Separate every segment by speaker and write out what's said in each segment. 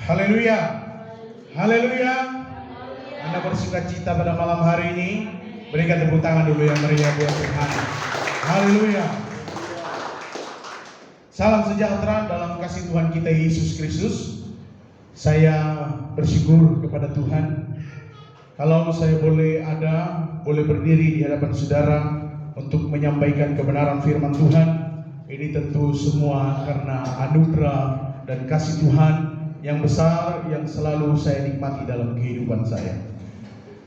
Speaker 1: Haleluya. Haleluya. Anda bersukacita pada malam hari ini. Berikan tepuk tangan dulu yang meriah buat Tuhan. Haleluya. Salam sejahtera dalam kasih Tuhan kita Yesus Kristus. Saya bersyukur kepada Tuhan kalau saya boleh berdiri di hadapan saudara untuk menyampaikan kebenaran firman Tuhan. Ini tentu semua karena anugerah dan kasih Tuhan yang besar yang selalu saya nikmati dalam kehidupan saya.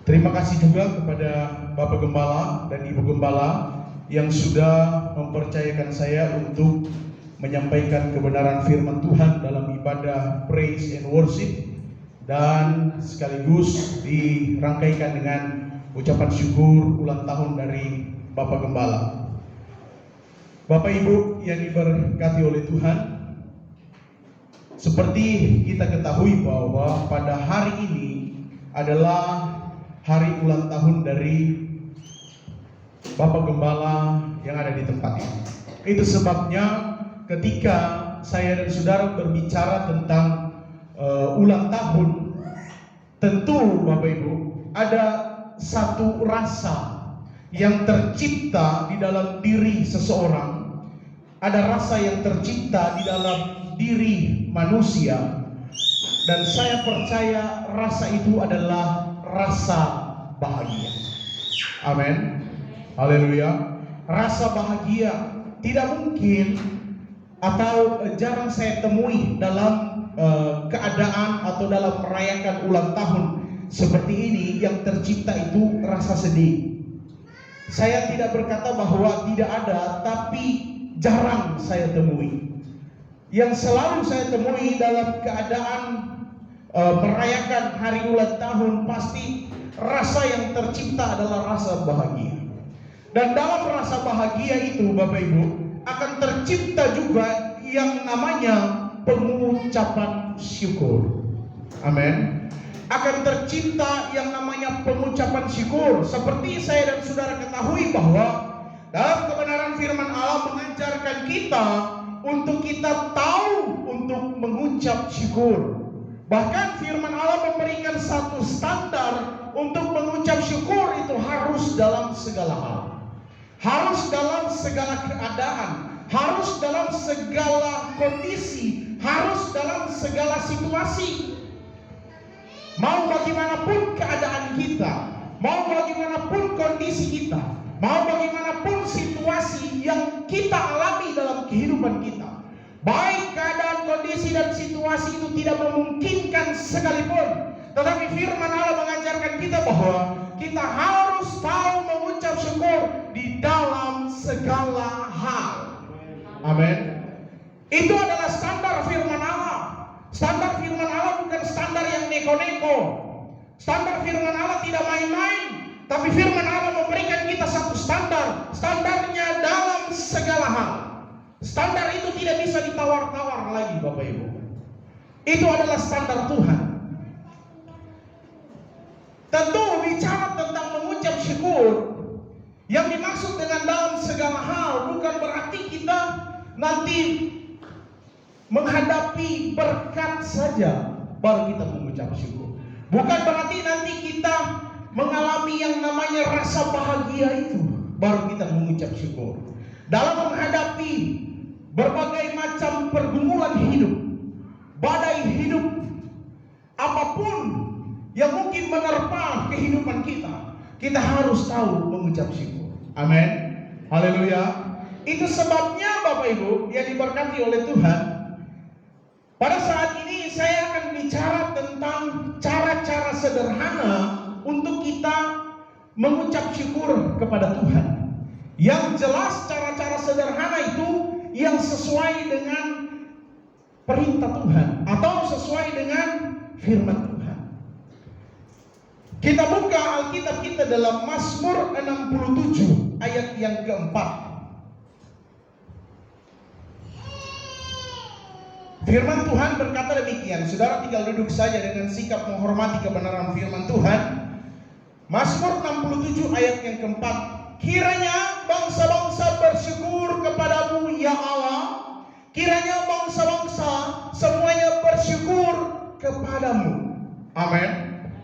Speaker 1: Terima kasih juga kepada Bapak Gembala dan Ibu Gembala yang sudah mempercayakan saya untuk menyampaikan kebenaran firman Tuhan dalam ibadah praise and worship, dan sekaligus dirangkaikan dengan ucapan syukur ulang tahun dari Bapak Gembala. Bapak Ibu yang diberkati oleh Tuhan, seperti kita ketahui bahwa pada hari ini adalah hari ulang tahun dari Bapak Gembala yang ada di tempat ini. Itu sebabnya ketika saya dan saudara berbicara tentang ulang tahun, tentu Bapak Ibu ada satu rasa yang tercipta di dalam diri seseorang. Ada rasa yang tercipta di dalam diri manusia, dan saya percaya rasa itu adalah rasa bahagia. Amin. Haleluya. Rasa bahagia tidak mungkin atau jarang saya temui dalam keadaan atau dalam merayakan ulang tahun seperti ini yang tercipta itu rasa sedih. Saya tidak berkata bahwa tidak ada, tapi jarang saya temui. Yang selalu saya temui dalam keadaan merayakan hari ulang tahun, pasti rasa yang tercipta adalah rasa bahagia. Dan dalam rasa bahagia itu Bapak Ibu akan tercipta juga yang namanya pengucapan syukur. Amin. Akan tercipta yang namanya pengucapan syukur. Seperti saya dan saudara ketahui bahwa dalam kebenaran firman Allah mengajarkan kita untuk kita tahu untuk mengucap syukur. Bahkan firman Allah memberikan satu standar untuk mengucap syukur, itu harus dalam segala hal. Harus dalam segala keadaan, harus dalam segala kondisi, harus dalam segala situasi. Mau bagaimanapun keadaan kita, mau bagaimanapun kondisi kita, mau bagaimanapun situasi yang kita alami dalam kehidupan kita, baik keadaan, kondisi, dan situasi itu tidak memungkinkan sekalipun, tetapi firman Allah mengajarkan kita bahwa kita harus tahu mengucap syukur di dalam segala hal. Amin. Itu adalah standar firman Allah. Standar firman Allah bukan standar yang neko-neko. Standar firman Allah tidak main-main, tapi firman Allah memberikan kita satu standar. Standarnya dalam segala hal. Standar itu tidak bisa ditawar-tawar lagi Bapak Ibu. Itu adalah standar Tuhan. Tentu bicara tentang mengucap syukur, yang dimaksud dengan dalam segala hal bukan berarti kita nanti menghadapi berkat saja baru kita mengucap syukur. Bukan berarti nanti kita mengalami yang namanya rasa bahagia itu baru kita mengucap syukur. Dalam menghadapi berbagai macam pergumulan hidup, badai hidup, apapun yang mungkin menerpa kehidupan kita, kita harus tahu mengucap syukur. Amin. Haleluya. Itu sebabnya Bapak Ibu yang diberkati oleh Tuhan, pada saat ini saya akan bicara tentang cara-cara sederhana untuk kita mengucap syukur kepada Tuhan. Yang jelas cara-cara sederhana itu yang sesuai dengan perintah Tuhan atau sesuai dengan firman Tuhan. Kita buka Alkitab kita dalam Mazmur 67 ayat yang keempat. Firman Tuhan berkata demikian. Saudara tinggal duduk saja dengan sikap menghormati kebenaran firman Tuhan. Mazmur 67 ayat yang keempat. Kiranya bangsa-bangsa bersyukur kepadamu ya Allah. Kiranya bangsa-bangsa semuanya bersyukur Amin.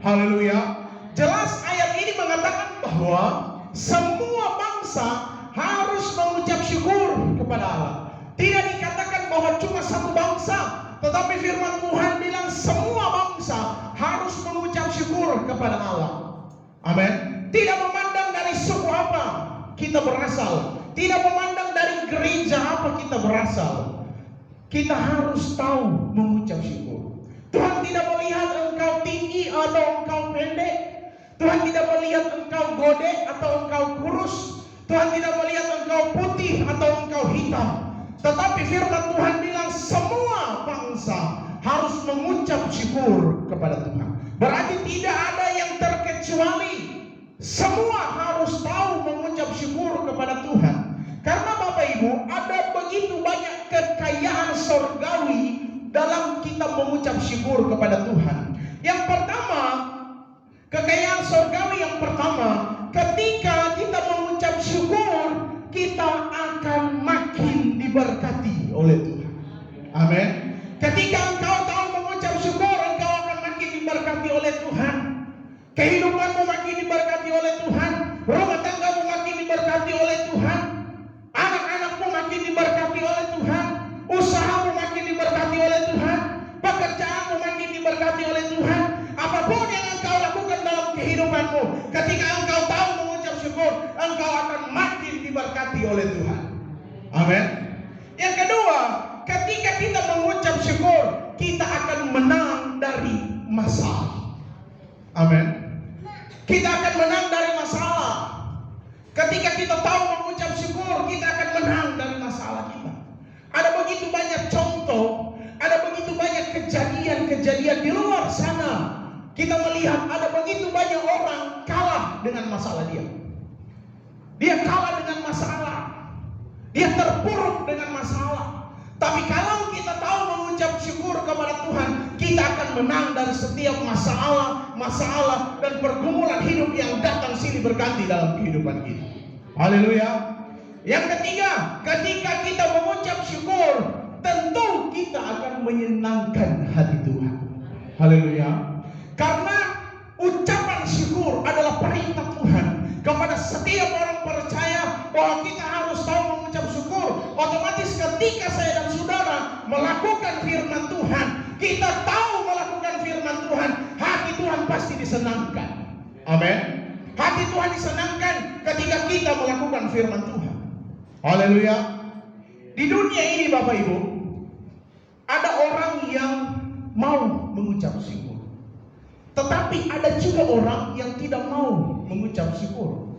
Speaker 1: Haleluya. Jelas ayat ini mengatakan bahwa semua bangsa harus mengucap syukur kepada Allah. Tidak dikatakan bahwa cuma satu bangsa, tetapi firman Tuhan bilang semua bangsa harus mengucap syukur kepada Allah. Amin. Tidak memandang dari suku apa kita berasal, tidak memandang dari gereja apa kita berasal. Kita harus tahu mengucap syukur. Tuhan tidak melihat engkau tinggi atau engkau pendek. Tuhan tidak melihat engkau godek atau engkau kurus. Tuhan tidak melihat engkau putih atau engkau hitam. Tetapi firman Tuhan bilang semua bangsa harus mengucap syukur kepada Tuhan. Berarti tidak ada yang terkecuali. Semua harus tahu mengucap syukur kepada Tuhan. Karena Bapak Ibu, ada begitu banyak kekayaan surgawi dalam kita mengucap syukur kepada Tuhan. Yang pertama, kekayaan surgawi yang pertama, ketika kita mengucap syukur, kita akan makin diberkati oleh Tuhan. Amin. Ketika engkau tahu mengucap syukur, engkau akan makin diberkati oleh Tuhan. Kehidupanmu makin diberkati oleh Tuhan. Rumah tanggamu makin diberkati oleh Tuhan. Anak-anakmu makin diberkati oleh Tuhan. Usahamu makin diberkati oleh Tuhan. Pekerjaanmu makin diberkati oleh Tuhan. Apapun yang engkau lakukan dalam kehidupanmu, ketika engkau tahu mengucap syukur, engkau akan makin diberkati oleh Tuhan. Amin. Yang kedua, ketika kita mengucap syukur, kita akan menang dari masalah. Amin. Kita akan menang dari masalah. Ketika kita tahu mengucap syukur, kita akan menang dari masalah kita. Ada begitu banyak contoh, ada begitu banyak kejadian-kejadian di luar sana. Kita melihat ada begitu banyak orang kalah dengan masalah dia. Dia kalah dengan masalah. Dia terpuruk dengan masalah. Tapi kalau kita tahu mengucap syukur kepada Tuhan, kita akan menang dari setiap masalah dan pergumulan hidup yang datang silih berganti dalam kehidupan kita. Haleluya. Yang ketiga, ketika kita mengucap syukur, tentu kita akan menyenangkan hati Tuhan. Haleluya. Karena ucapan syukur adalah perintah Tuhan kepada setiap orang percaya bahwa kita harus tahu mengucap syukur. Otomatis ketika saya dan saudara melakukan firman Tuhan, kita tahu melakukan firman Tuhan, hati Tuhan pasti disenangkan. Amin. Hati Tuhan disenangkan ketika kita melakukan firman Tuhan. Haleluya. Di dunia ini Bapak Ibu, ada orang yang mau mengucap syukur. Tetapi ada juga orang yang tidak mau mengucap syukur.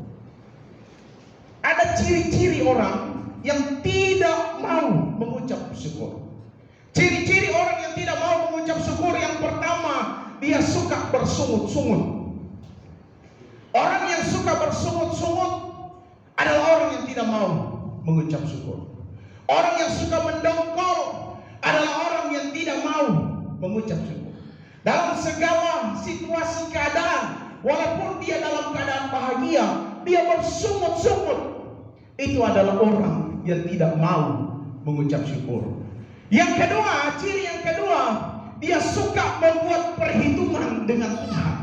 Speaker 1: Ada ciri-ciri orang yang tidak mau mengucap syukur. Ciri-ciri orang yang tidak mau mengucap syukur, yang pertama, dia suka bersungut-sungut. Orang yang suka bersungut-sungut adalah orang yang tidak mau mengucap syukur. Orang yang suka mendongkol adalah orang yang tidak mau mengucap syukur. Dalam segala situasi keadaan, walaupun dia dalam keadaan bahagia, dia bersungut-sungut. Itu adalah orang yang tidak mau mengucap syukur. Yang kedua, ciri yang kedua, dia suka membuat perhitungan dengan Tuhan.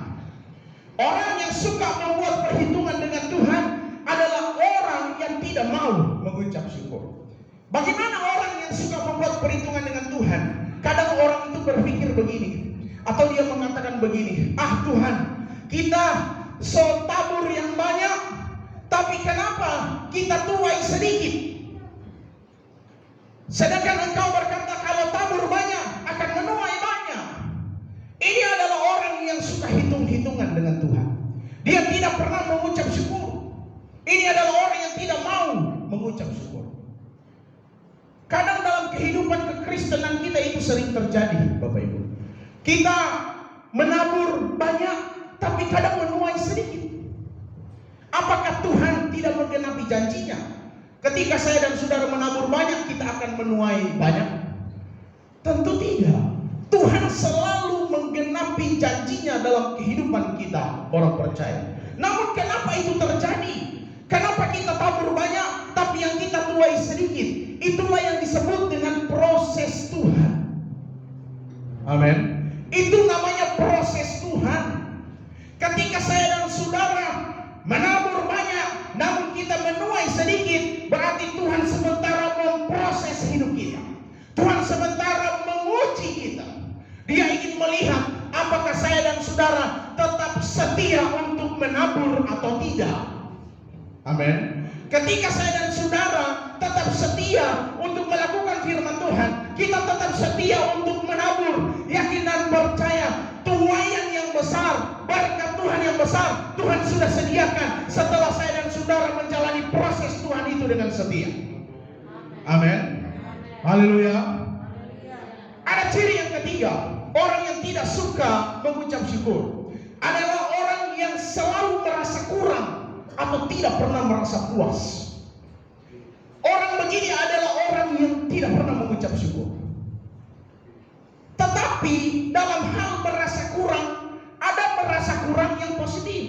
Speaker 1: Orang yang suka membuat perhitungan dengan Tuhan adalah orang yang tidak mau mengucap syukur. Bagaimana orang yang suka membuat perhitungan dengan Tuhan? Kadang orang itu berpikir begini, atau dia mengatakan begini, Tuhan, kita tabur yang banyak, tapi kenapa kita tuai sedikit? Sedangkan engkau berkata kalau tabur banyak akan menuai banyak. Ini adalah orang yang suka hitung-hitungan dengan Tuhan. Dia tidak pernah mengucap syukur. Ini adalah orang yang tidak mau mengucap syukur. Kadang dalam kehidupan kekristenan kita itu sering terjadi, Bapak Ibu. Kita menabur banyak, tapi kadang menuai sedikit. Apakah Tuhan tidak menggenapi janjinya? Ketika saya dan saudara menabur banyak, kita akan menuai banyak? Tentu tidak. Tuhan selalu menggenapi janjinya dalam kehidupan kita, orang percaya. Namun kenapa itu terjadi? Kenapa kita tabur banyak, tapi yang kita tuai sedikit? Itulah yang disebut dengan proses Tuhan. Amin. Itu namanya proses Tuhan. Ketika saya dan saudara menabur banyak, namun kita menuai sedikit, berarti Tuhan sementara memproses hidup kita. Tuhan sementara menguji kita. Dia ingin melihat apakah saya dan saudara tetap setia untuk menabur atau tidak. Amin. Ketika saya dan saudara tetap setia untuk melakukan firman Tuhan, kita tetap setia untuk menabur, yakin dan percaya tuaian yang besar, berkat Tuhan yang besar, Tuhan sudah sediakan setelah saya dan saudara menjalani proses Tuhan itu dengan setia. Amin. Haleluya. Ada ciri yang ketiga, orang yang tidak suka mengucap syukur adalah orang yang selalu merasa kurang atau tidak pernah merasa puas. Orang begini adalah orang yang tidak pernah mengucap syukur. Tetapi dalam hal merasa kurang, ada merasa kurang yang positif.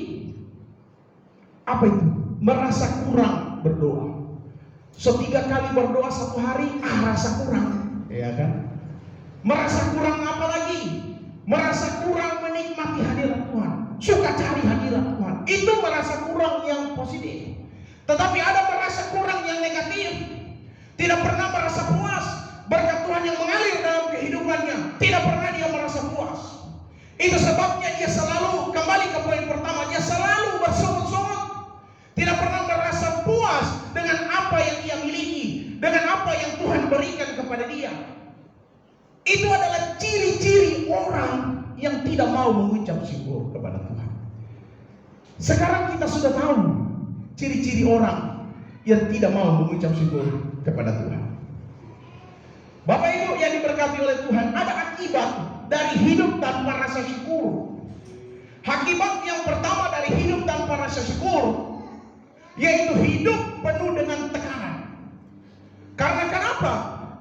Speaker 1: Apa itu? Merasa kurang berdoa. Setiga kali berdoa satu hari, rasa kurang, ya kan? Merasa kurang apa lagi? Merasa kurang menikmati hadirat Tuhan, suka cari hadirat Tuhan. Itu merasa kurang yang positif. Tetapi ada merasa kurang yang negatif. Tidak pernah merasa puas. Berkat Tuhan yang mengalir dalam kehidupannya, tidak pernah dia merasa puas. Itu sebabnya dia selalu, kembali ke poin pertama, dia selalu bersungut-sungut. Tidak pernah merasa puas dengan apa yang dia miliki, dengan apa yang Tuhan berikan kepada dia. Itu adalah ciri-ciri orang yang tidak mau mengucap syukur kepada Tuhan. Sekarang kita sudah tahu ciri-ciri orang yang tidak mau mengucap syukur kepada Tuhan. Bapak Ibu yang diberkati oleh Tuhan, ada akibat dari hidup tanpa rasa syukur. Akibat yang pertama dari hidup tanpa rasa syukur, yaitu hidup penuh dengan tekanan. Karena kenapa?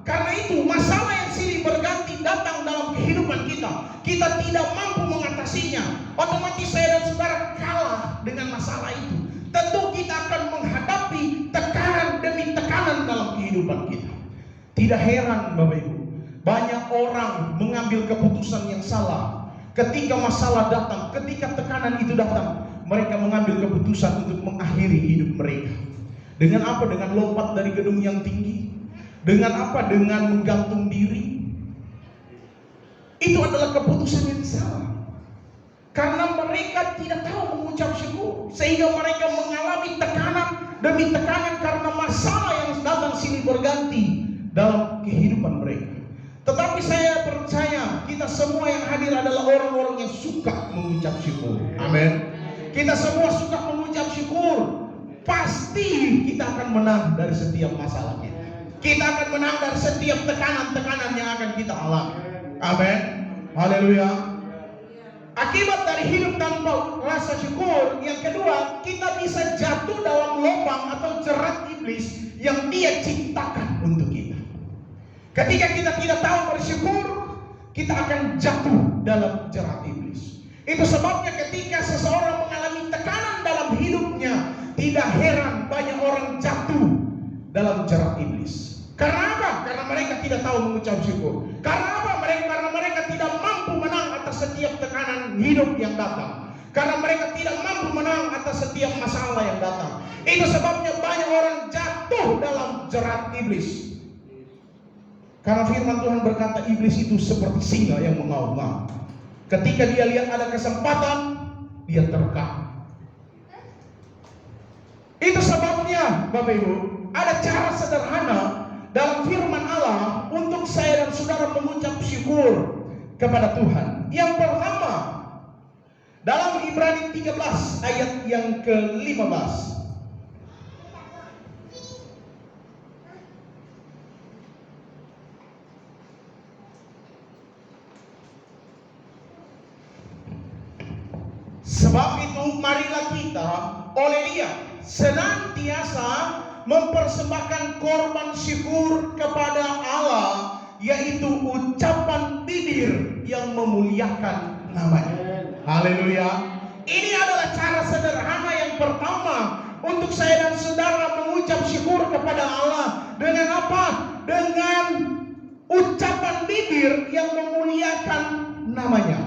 Speaker 1: Karena itu masalah yang silih berganti datang dalam kehidupan kita. Kita tidak mampu mengatasinya. Otomatis saya dan saudara kalah dengan masalah itu. Tentu kita akan menghadapi tekanan demi tekanan dalam kehidupan kita. Tidak heran Bapak Ibu, banyak orang mengambil keputusan yang salah. Ketika masalah datang, ketika tekanan itu datang, mereka mengambil keputusan untuk mengakhiri hidup mereka. Dengan apa? Dengan lompat dari gedung yang tinggi. Dengan apa? Dengan menggantung diri. Itu adalah keputusan yang salah. Karena mereka tidak tahu mengucap syukur, sehingga mereka mengalami tekanan demi tekanan karena masalah yang datang silih berganti dalam kehidupan mereka. Tetapi saya percaya kita semua yang hadir adalah orang-orang yang suka mengucap syukur. Amin. Kita semua suka mengucap syukur. Pasti kita akan menang dari setiap masalah kita. Kita akan menang dari setiap tekanan-tekanan yang akan kita alami. Amin. Haleluya. Akibat dari hidup tanpa rasa syukur, yang kedua, kita bisa jatuh dalam lubang atau jerat iblis yang dia ciptakan untuk kita. Ketika kita tidak tahu bersyukur, kita akan jatuh dalam jerat iblis. Itu sebabnya ketika seseorang mengalami tekanan dalam hidupnya, tidak heran banyak orang jatuh dalam jerat iblis. Karena apa? Karena mereka tidak tahu mengucap syukur. Karena apa? Karena mereka tidak mampu menang atas setiap tekanan hidup yang datang. Karena mereka tidak mampu menang atas setiap masalah yang datang. Itu sebabnya banyak orang jatuh dalam jerat iblis. Karena firman Tuhan berkata iblis itu seperti singa yang mengaum-ngaum. Ketika dia lihat ada kesempatan, dia terkam. Itu sebabnya Bapak Ibu, ada cara sederhana dalam firman Allah untuk saya dan saudara mengucap syukur kepada Tuhan. Yang pertama, dalam Ibrani 13 ayat yang ke-15. Sebab itu marilah kita oleh Dia senantiasa mempersembahkan korban syukur kepada Allah, yaitu ucapan bibir yang memuliakan namanya. Haleluya. Ini adalah cara sederhana yang pertama untuk saya dan saudara mengucap syukur kepada Allah. Dengan apa? Dengan ucapan bibir yang memuliakan namanya.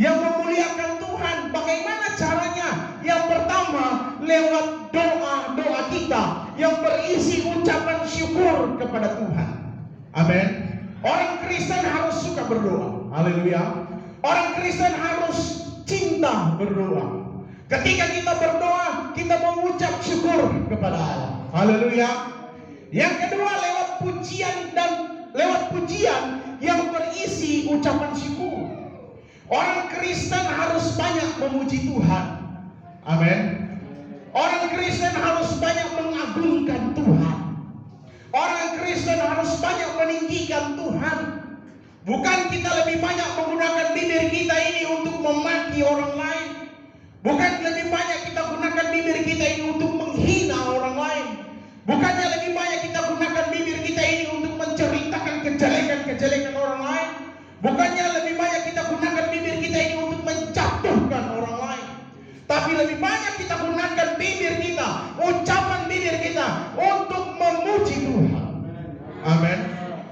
Speaker 1: yang memuliakan Tuhan. Bagaimana caranya? Yang pertama, lewat doa-doa kita yang berisi ucapan syukur kepada Tuhan. Amin. Orang Kristen harus suka berdoa. Haleluya. Orang Kristen harus cinta berdoa. Ketika kita berdoa, kita mengucap syukur kepada Allah. Haleluya. Yang kedua, lewat pujian yang berisi ucapan syukur. Orang Kristen harus banyak memuji Tuhan. Amin. Orang Kristen harus banyak mengagungkan Tuhan. Orang Kristen harus banyak meninggikan Tuhan. Bukan kita lebih banyak menggunakan bibir kita ini untuk memaki orang lain. Bukan lebih banyak kita gunakan bibir kita ini untuk menghina orang lain. Bukannya lebih banyak kita gunakan bibir kita ini untuk menceritakan kejelekan-kejelekan orang lain. Bukannya lebih banyak kita gunakan bibir kita ini untuk menjatuhkan orang lain. Tapi lebih banyak kita gunakan bibir kita, ucapan bibir kita untuk memuji Tuhan. Amin.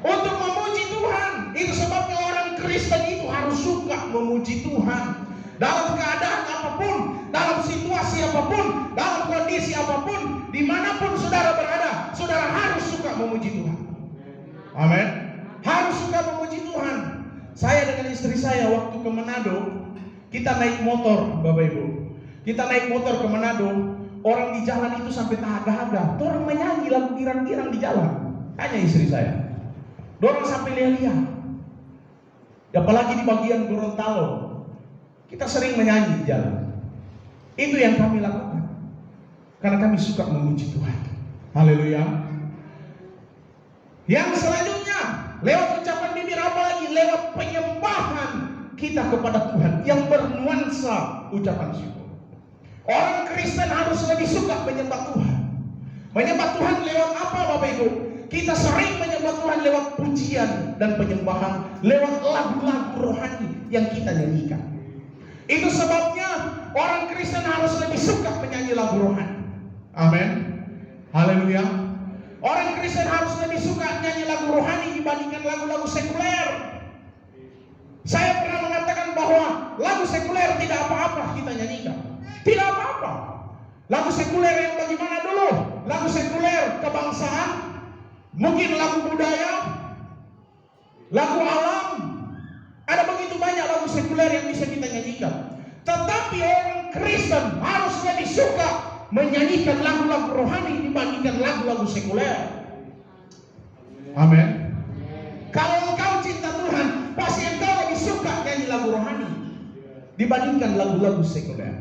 Speaker 1: Untuk memuji Tuhan. Itu sebabnya orang Kristen itu harus suka memuji Tuhan. Dalam keadaan apapun, dalam situasi apapun, dalam kondisi apapun, dimanapun saudara berada, saudara harus suka memuji Tuhan. Amin. Harus suka memuji Tuhan. Saya dengan istri saya waktu ke Manado, kita naik motor, Bapak Ibu. Kita naik motor ke Manado, orang di jalan itu sampai tahagah-hagah. Orang menyanyi lagu girang-girang di jalan. Tanya istri saya. Dorang sampai lihat-lihat. Apalagi di bagian Gorontalo. Kita sering menyanyi di jalan. Itu yang kami lakukan. Karena kami suka memuji Tuhan. Haleluya. Yang selanjutnya, lewat ucapan bibir apa lagi? Lewat penyembahan kita kepada Tuhan yang bernuansa ucapan syukur. Orang Kristen harus lebih suka menyembah Tuhan. Menyembah Tuhan lewat apa, Bapak Ibu? Kita sering menyembah Tuhan lewat pujian dan penyembahan, lewat lagu-lagu rohani yang kita nyanyikan. Itu sebabnya orang Kristen harus lebih suka menyanyi lagu rohani. Amin. Haleluya. Orang Kristen harus lebih suka nyanyi lagu rohani dibandingkan lagu-lagu sekuler. Saya pernah mengatakan bahwa lagu sekuler tidak apa-apa kita nyanyikan. Tidak apa-apa. Lagu sekuler yang bagaimana dulu? Lagu sekuler kebangsaan, mungkin lagu budaya, lagu alam. Ada begitu banyak lagu sekuler yang bisa kita nyanyikan. Tetapi orang Kristen harus lebih suka menyanyikan lagu-lagu rohani dibandingkan lagu-lagu sekuler. Amin. Kalau engkau cinta Tuhan, pasti engkau lebih suka nyanyi lagu rohani dibandingkan lagu-lagu sekuler.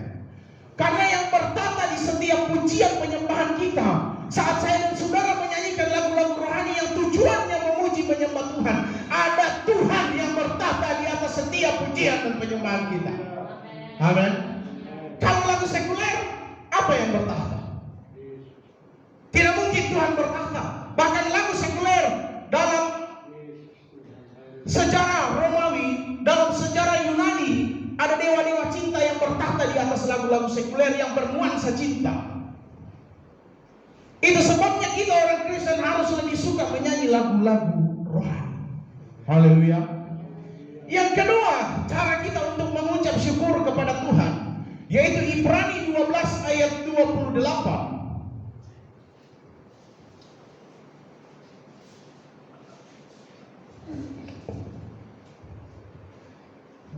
Speaker 1: Karena yang bertata di setiap pujian penyembahan kita, saat saya dan saudara menyanyikan lagu-lagu rohani yang tujuannya memuji menyembah Tuhan, ada Tuhan yang bertata di atas setiap pujian dan penyembahan kita. Amin. Kalau lagu sekuler, apa yang bertata? Tidak mungkin Tuhan bertata. Bahkan lagu sekuler dalam sejarah Romawi, dalam sejarah Yunani, ada dewa-dewa cinta yang bertata di atas lagu-lagu sekuler yang bernuansa cinta. Itu sebabnya kita orang Kristen harus lebih suka menyanyi lagu-lagu rohani. Haleluya. Yang kedua, cara kita untuk mengucap syukur kepada Tuhan, yaitu Ibrani 12 ayat 28.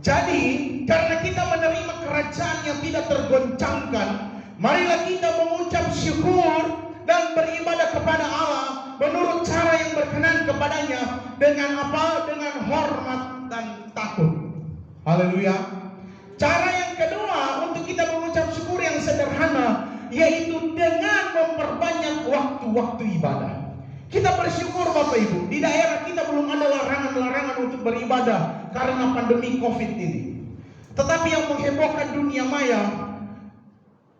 Speaker 1: Jadi, karena kita menerima kerajaan yang tidak tergoncangkan, marilah kita mengucap syukur dan beribadah kepada Allah menurut cara yang berkenan kepadanya, dengan apa? Dengan hormat dan takut. Haleluya. Cara yang kedua untuk kita mengucap syukur yang sederhana, yaitu dengan memperbanyak waktu-waktu ibadah. Kita bersyukur Bapak Ibu, di daerah kita belum ada larangan-larangan untuk beribadah karena pandemi COVID ini. Tetapi yang menghebohkan dunia maya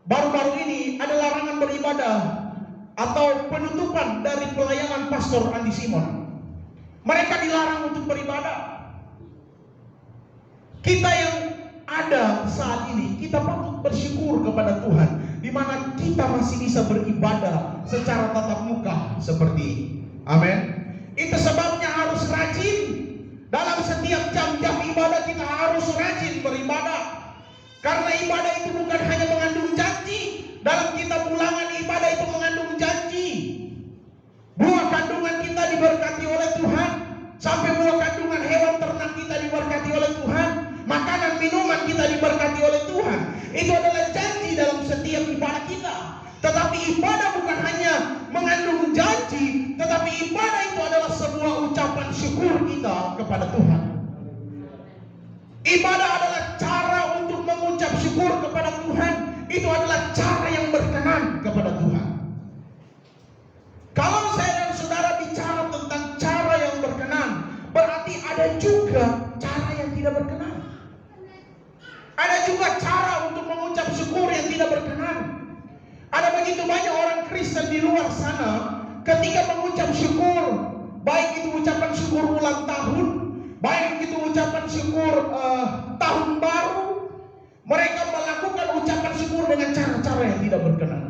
Speaker 1: baru-baru ini ada larangan beribadah atau penutupan dari pelayanan Pastor Andi Simon. Mereka dilarang untuk beribadah. Kita yang ada saat ini, kita patut bersyukur kepada Tuhan, di mana kita masih bisa beribadah secara tatap muka seperti ini. Amin. Itu sebabnya harus rajin dalam setiap jam-jam ibadah, kita harus rajin beribadah. Karena ibadah itu bukan hanya mengandung janji. Dalam kitab Ulangan, ibadah itu mengandung janji. Buah kandungan kita diberkati oleh Tuhan. Sampai buah kandungan hewan ternak kita diberkati oleh Tuhan. Makanan minuman kita diberkati oleh Tuhan. Itu adalah janji dalam setiap ibadah kita. Tetapi ibadah bukan hanya mengandung janji, tetapi ibadah itu adalah sebuah ucapan syukur kita kepada Tuhan. Ibadah adalah cara untuk mengucap syukur kepada Tuhan. Itu adalah cara yang berkenan kepada Tuhan. Kalau saya dan saudara bicara tentang cara yang berkenan, berarti ada juga cara yang tidak berkenan. Ada juga cara untuk mengucap syukur yang tidak berkenan. Ada begitu banyak orang Kristen di luar sana, ketika mengucap syukur, baik itu ucapan syukur ulang tahun, baik itu ucapan syukur tahun baru, mereka melakukan ucapan syukur dengan cara-cara yang tidak berkenan.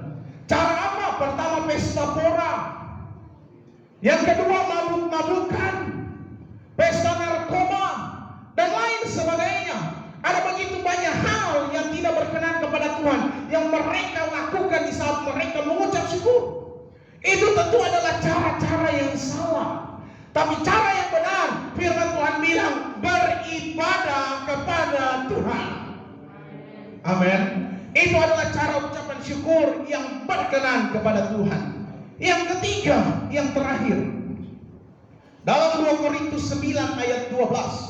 Speaker 1: Cara apa? Pertama, pesta pora. Yang kedua, mabuk-mabukan, pesta narkoba, dan lain sebagainya. Ada begitu banyak hal yang tidak berkenan kepada Tuhan yang mereka lakukan di saat mereka mengucap syukur. Itu tentu adalah cara-cara yang salah. Tapi cara yang benar, firman Tuhan bilang, beribadah kepada Tuhan. Amin. Itu adalah cara ucapan syukur yang berkenan kepada Tuhan. Yang ketiga, yang terakhir, dalam 2 Korintus 9 ayat 12.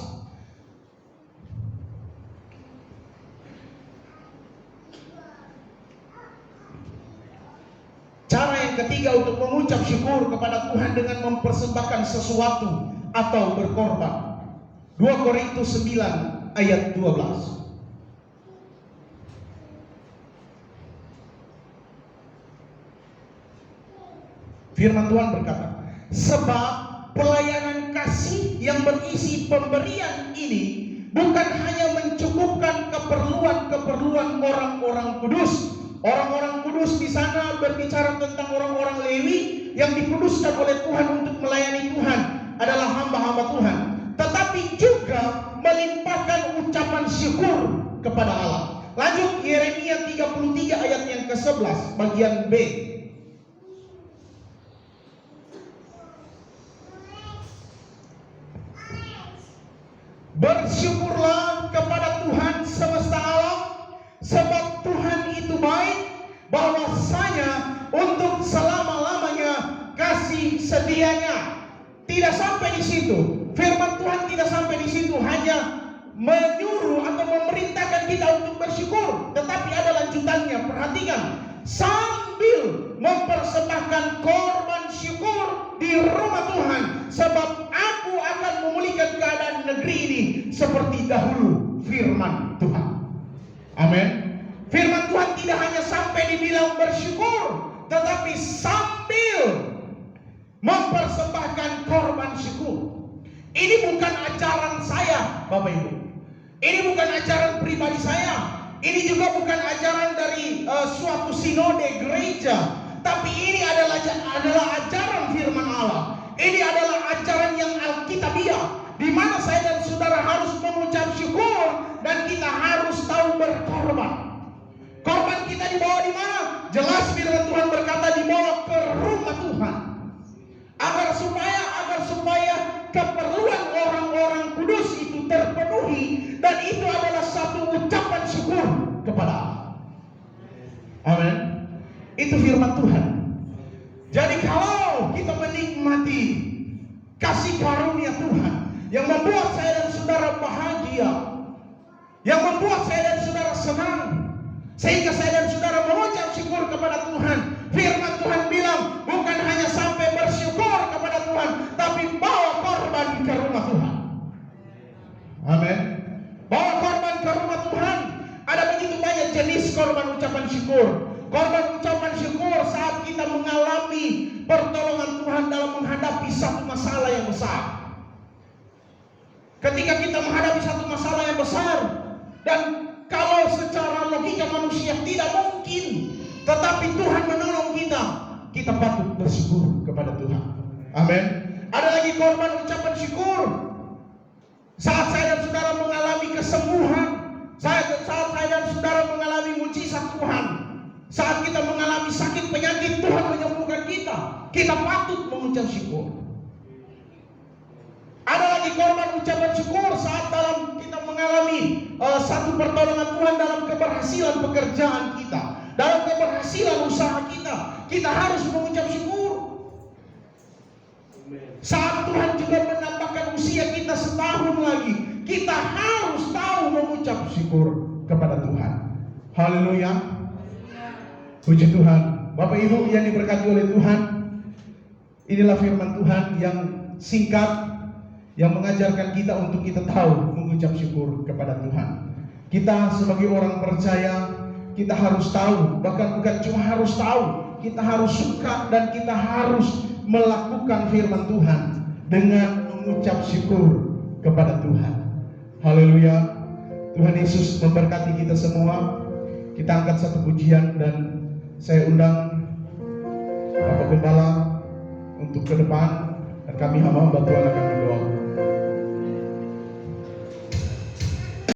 Speaker 1: Cara yang ketiga untuk mengucap syukur kepada Tuhan dengan mempersembahkan sesuatu atau berkorban. 2 Korintus 9 ayat 12. Firman Tuhan berkata, sebab pelayanan kasih yang berisi pemberian ini bukan hanya mencukupkan keperluan-keperluan orang-orang kudus. Orang-orang kudus di sana berbicara tentang orang-orang Lewi yang dikuduskan oleh Tuhan untuk melayani Tuhan, adalah hamba-hamba Tuhan. Tetapi juga melimpahkan ucapan syukur kepada Allah. Lanjut, Yeremia 33 ayat yang ke-11 bagian B. Bersyukurlah kepada Tuhan semesta alam, sebab Tuhan itu baik, bahwasanya untuk selama-lamanya kasih setianya. Tidak sampai di situ. Firman Tuhan tidak sampai di situ hanya menyuruh atau memerintahkan kita untuk bersyukur, tetapi ada lanjutannya. Perhatikan, sambil mempersembahkan korban syukur di rumah Tuhan, sebab aku akan memulihkan keadaan negeri ini seperti dahulu, firman Tuhan. Amin. Firman Tuhan tidak hanya sampai dibilang bersyukur, tetapi sambil mempersembahkan korban syukur. Ini bukan ajaran saya, Bapak Ibu. Ini bukan ajaran pribadi saya. Ini juga bukan ajaran dari suatu sinode gereja, tapi ini adalah ajaran firman Allah. Ini adalah ajaran yang alkitabiah, di mana saya dan saudara harus mengucap syukur dan kita harus tahu berkorban. Korban kita dibawa di mana? Jelas firman Tuhan berkata dibawa ke rumah Tuhan, agar supaya keperluan orang-orang kudus itu terpenuhi, dan itu adalah satu ucapan syukur kepada Allah. Amin. Itu firman Tuhan. Jadi kalau kita menikmati kasih karunia Tuhan yang membuat saya dan saudara bahagia, yang membuat saya dan saudara senang, sehingga saya dan saudara mengucap syukur kepada Tuhan, firman Tuhan bilang bukan hanya sampai bersyukur kepada Tuhan, tapi bawa korban ke rumah Tuhan. Amin. Bawa korban ke rumah Tuhan. Ada begitu banyak jenis korban ucapan syukur. Korban ucapan syukur saat kita mengalami pertolongan Tuhan dalam menghadapi satu masalah yang besar. Ketika kita menghadapi satu masalah yang besar, dan kalau secara logika manusia tidak mungkin, tetapi Tuhan menolong kita, kita patut bersyukur kepada Tuhan. Amin. Ada lagi korban ucapan syukur saat saya dan saudara mengalami kesembuhan, saat saya dan saudara Saat kita mengalami sakit penyakit, Tuhan menyembuhkan kita. Kita patut mengucap syukur. Ada lagi korban ucapan syukur saat dalam kita mengalami satu pertolongan Tuhan dalam keberhasilan pekerjaan kita, dalam keberhasilan usaha kita. Kita harus mengucap syukur. Saat Tuhan juga menambahkan usia kita setahun lagi, kita harus tahu mengucap syukur kepada Tuhan. Haleluya. Puji Tuhan. Bapak Ibu yang diberkati oleh Tuhan, inilah firman Tuhan yang singkat, yang mengajarkan kita untuk kita tahu mengucap syukur kepada Tuhan. Kita sebagai orang percaya, kita harus tahu, bahkan bukan cuma harus tahu, kita harus suka dan kita harus melakukan firman Tuhan dengan mengucap syukur kepada Tuhan. Haleluya. Tuhan Yesus memberkati kita semua. Kita angkat satu pujian dan saya undang Bapak Gembala untuk ke depan, dan kami hamba-hamba Tuhan akan